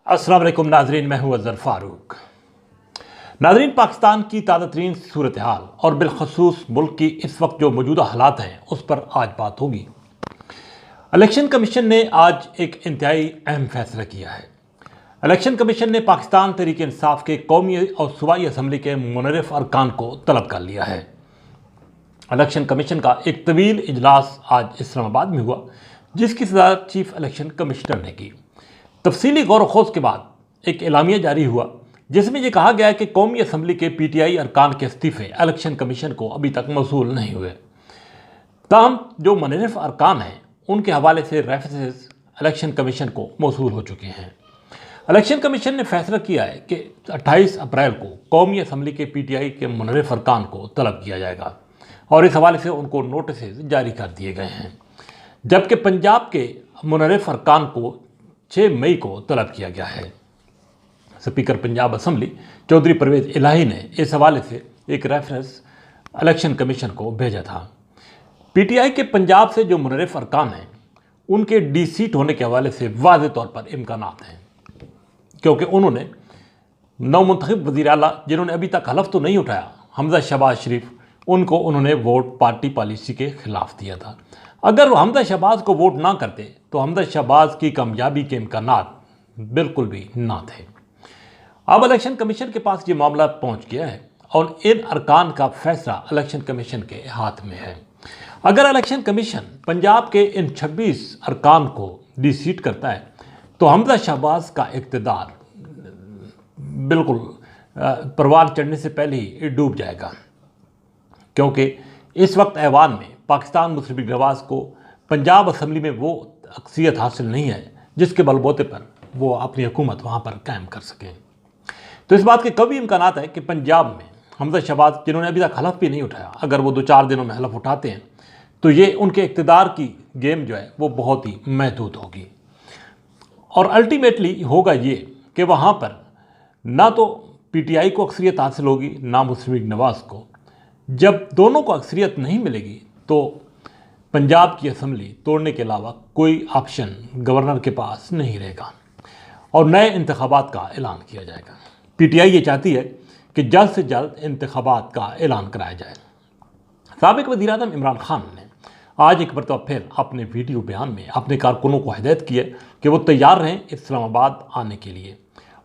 अस्सलाम वालेकुम नाजरीन, मैं हूं अज़हर फ़ारूक। नाजरीन, पाकिस्तान की ताज़ा तरीन सूरत हाल और बिलखसूस मुल्क की इस वक्त जो मौजूदा हालात हैं उस पर आज बात होगी। इलेक्शन कमीशन ने आज एक इंतहाई अहम फैसला किया है। इलेक्शन कमीशन ने पाकिस्तान तहरीक इंसाफ के कौमी और सूबाई असम्बली के मुनर्रिफ अरकान को तलब कर लिया है। इलेक्शन कमीशन का एक तवील इजलास आज इस्लामाबाद में हुआ, जिसकी सदारत चीफ इलेक्शन कमिश्नर ने की। तफसीली गौर व खोज के बाद एक एलामिया जारी हुआ, जिसमें यह कहा गया है कि कौमी असम्बली के PTI अरकान के इस्तीफ़े इलेक्शन कमीशन को अभी तक मौसूल नहीं हुए। ताहम जो मुनर्रिफ अरकान हैं उनके हवाले से रेफरेंसेस इलेक्शन कमीशन को मौसूल हो चुके हैं। इलेक्शन कमीशन ने फैसला किया है कि 28 अप्रैल को कौमी असम्बली के PTI के मुनर्रिफ अरकान को तलब किया जाएगा और इस हवाले से उनको नोटिस जारी कर दिए गए हैं, जबकि पंजाब के मुनर्रिफ अरकान को 6 मई को तलब किया गया है। स्पीकर पंजाब असम्बली चौधरी परवेज इलाही ने इस हवाले से एक रेफरेंस इलेक्शन कमीशन को भेजा था। PTI के पंजाब से जो मुनर्रिफ अरकान हैं उनके डिसीट होने के हवाले से वाज़ेह तौर पर इम्कानात हैं, क्योंकि उन्होंने नवमुंतखब वज़ीर आला जिन्होंने अभी तक हलफ तो नहीं उठाया, हमजा शहबाज शरीफ, उनको उन्होंने वोट पार्टी पॉलिसी के खिलाफ दिया था। अगर वो हमजा शहबाज को वोट ना करते तो हमजा शहबाज की कामयाबी के इम्कानात बिल्कुल भी ना थे। अब इलेक्शन कमीशन के पास ये मामला पहुंच गया है और इन अरकान का फैसला इलेक्शन कमीशन के हाथ में है। अगर इलेक्शन कमीशन पंजाब के इन 26 अरकान को डिसीट करता है तो हमजा शहबाज का इक़्तिदार बिल्कुल परवान चढ़ने से पहले ही डूब जाएगा, क्योंकि इस वक्त ऐवान में पाकिस्तान मुस्लिम लीग नवाज़ को पंजाब असम्बली में वो अक्सियत हासिल नहीं है जिसके बलबूते पर वो अपनी हुकूमत वहाँ पर कायम कर सकें। तो इस बात के कभी इम्कानात है कि पंजाब में हमजा शहबाज, जिन्होंने अभी तक हलफ भी नहीं उठाया, अगर वो 2-4 दिनों में हलफ उठाते हैं तो ये उनके इक़्तिदार की गेम जो है वो बहुत ही महदूद होगी और अल्टीमेटली होगा ये कि वहाँ पर ना तो PTI को अक्सरियत हासिल होगी ना मुस्लिम लीग नवाज़ को। जब दोनों को अक्सरियत नहीं मिलेगी तो पंजाब की असम्बली तोड़ने के अलावा कोई ऑप्शन गवर्नर के पास नहीं रहेगा और नए इंतखाबात का ऐलान किया जाएगा। PTI ये चाहती है कि जल्द से जल्द इंतखाबात का ऐलान कराया जाए। साबिक वज़ीर आज़म इमरान खान ने आज एक मरतबा फिर अपने वीडियो बयान में अपने कारकुनों को हिदायत की है कि वो तैयार रहें इस्लामाबाद आने के लिए,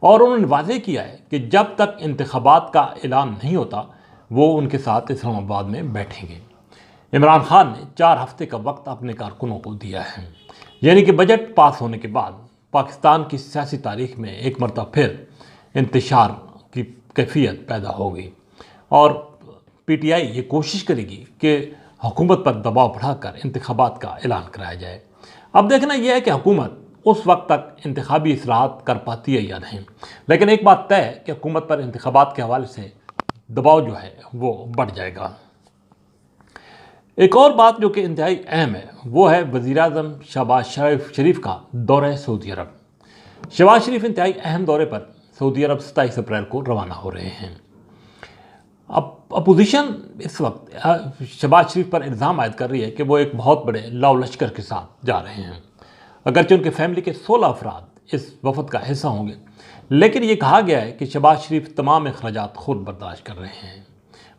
और उन्होंने वाज़ेह किया है कि जब तक इंतखाबात का ऐलान नहीं होता वो उनके साथ इस्लामाबाद में बैठेंगे। इमरान खान ने 4 हफ्ते का वक्त अपने कारकुनों को दिया है, यानी कि बजट पास होने के बाद पाकिस्तान की सियासी तारीख में एक मरतबा फिर इंतशार की कैफियत पैदा होगी और PTI ये कोशिश करेगी कि हुकूमत पर दबाव बढ़ाकर इंतखाबात का ऐलान कराया जाए। अब देखना यह है कि हुकूमत उस वक्त तक इंतखाबी इस्लाहात कर पाती है या नहीं, लेकिन एक बात तय है कि हुकूमत पर इंतखाबात के हवाले से दबाव जो है वो बढ़ जाएगा। एक और बात जो कि इंतहाई अहम है वो है वज़ीर आज़म शहबाज शरीफ का दौरा सऊदी अरब। शहबाज शरीफ इंतहाई अहम दौरे पर सऊदी अरब 27 अप्रैल को रवाना हो रहे हैं। अब अपोजिशन इस वक्त शहबाज शरीफ पर इल्ज़ाम आयद कर रही है कि वो एक बहुत बड़े लाव लश्कर के साथ जा रहे हैं। अगरचे उनके फैमिली के 16 अफराद इस वफद का हिस्सा होंगे, लेकिन ये कहा गया है कि शहबाज शरीफ तमाम अखराजात खुद बर्दाश्त कर रहे हैं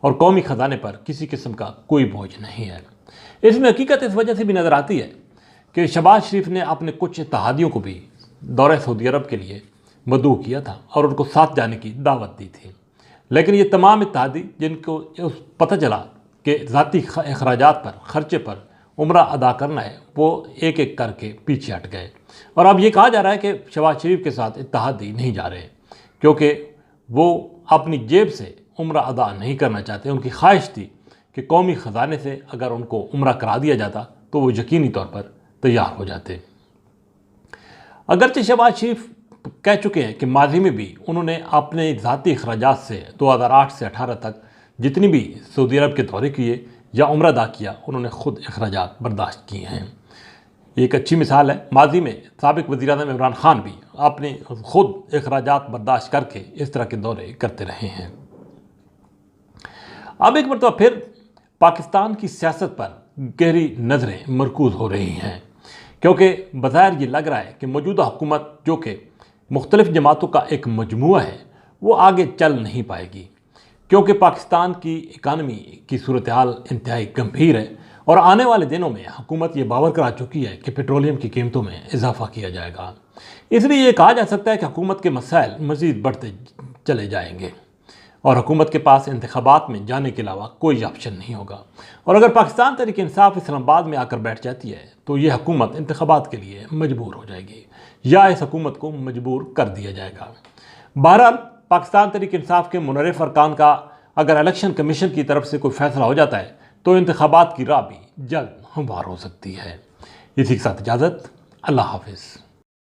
और कौमी ख़जाने पर किसी किस्म का कोई बोझ नहीं है। इसमें हकीकत इस वजह से भी नज़र आती है कि शहबाज शरीफ ने अपने कुछ इत्तेहादियों को भी दौरे सऊदी अरब के लिए मदऊ किया था और उनको साथ जाने की दावत दी थी, लेकिन ये तमाम इत्तेहादी जिनको पता चला कि ज़ाती अखराजात पर खर्चे पर उम्रा अदा करना है वो एक एक करके पीछे हट गए और अब ये कहा जा रहा है कि शहबाज शरीफ के साथ इत्तेहादी नहीं जा रहे क्योंकि वो अपनी जेब से उम्रा अदा नहीं करना चाहते। उनकी ख्वाहिश थी कि कौमी ख़जाने से अगर उनको उम्रा करा दिया जाता तो वो यकीनी तौर पर तैयार हो जाते। अगरचे शहबाज शरीफ कह चुके हैं कि माजी में भी उन्होंने अपने ज़ाती अखराजात से 2008 से 18 तक जितनी भी सऊदी अरब के दौरे किए या उम्रा अदा किया उन्होंने ख़ुद अखराजात बर्दाश्त किए हैं। एक अच्छी मिसाल है, माजी में साबिक वज़ीर आज़म इमरान खान भी अपने ख़ुद अखराजात बर्दाश्त करके इस तरह के दौरे करते रहे हैं। अब एक मरतबा फिर पाकिस्तान की सियासत पर गहरी नज़रें मरकूज़ हो रही हैं, क्योंकि बज़ाहिर ये लग रहा है कि मौजूदा हुकूमत जो कि मुख्तलिफ जमातों का एक मजमूआ है वो आगे चल नहीं पाएगी, क्योंकि पाकिस्तान की इकानमी की सूरत हाल इंतहाई गंभीर है और आने वाले दिनों में हुकूमत ये बावर करा चुकी है कि पेट्रोलियम की कीमतों में इजाफा किया जाएगा। इसलिए ये कहा जा सकता है कि हुकूमत के मसाइल मज़ीद बढ़ते चले जाएंगे और हुकूमत के पास इंतखाबात में जाने के अलावा कोई ऑप्शन नहीं होगा। और अगर पाकिस्तान तहरीक इंसाफ इस्लामाबाद में आकर बैठ जाती है तो ये हुकूमत इंतखाबात के लिए मजबूर हो जाएगी या इस हुकूमत को मजबूर कर दिया जाएगा। बहरहाल पाकिस्तान तहरीक इंसाफ के मुनर्रिफ अरकान का अगर इलेक्शन कमीशन की तरफ से कोई फैसला हो जाता है तो इंतखाबात की राह भी जल्द हमवार हो सकती है। इसी के साथ इजाज़त, अल्लाह हाफिज़।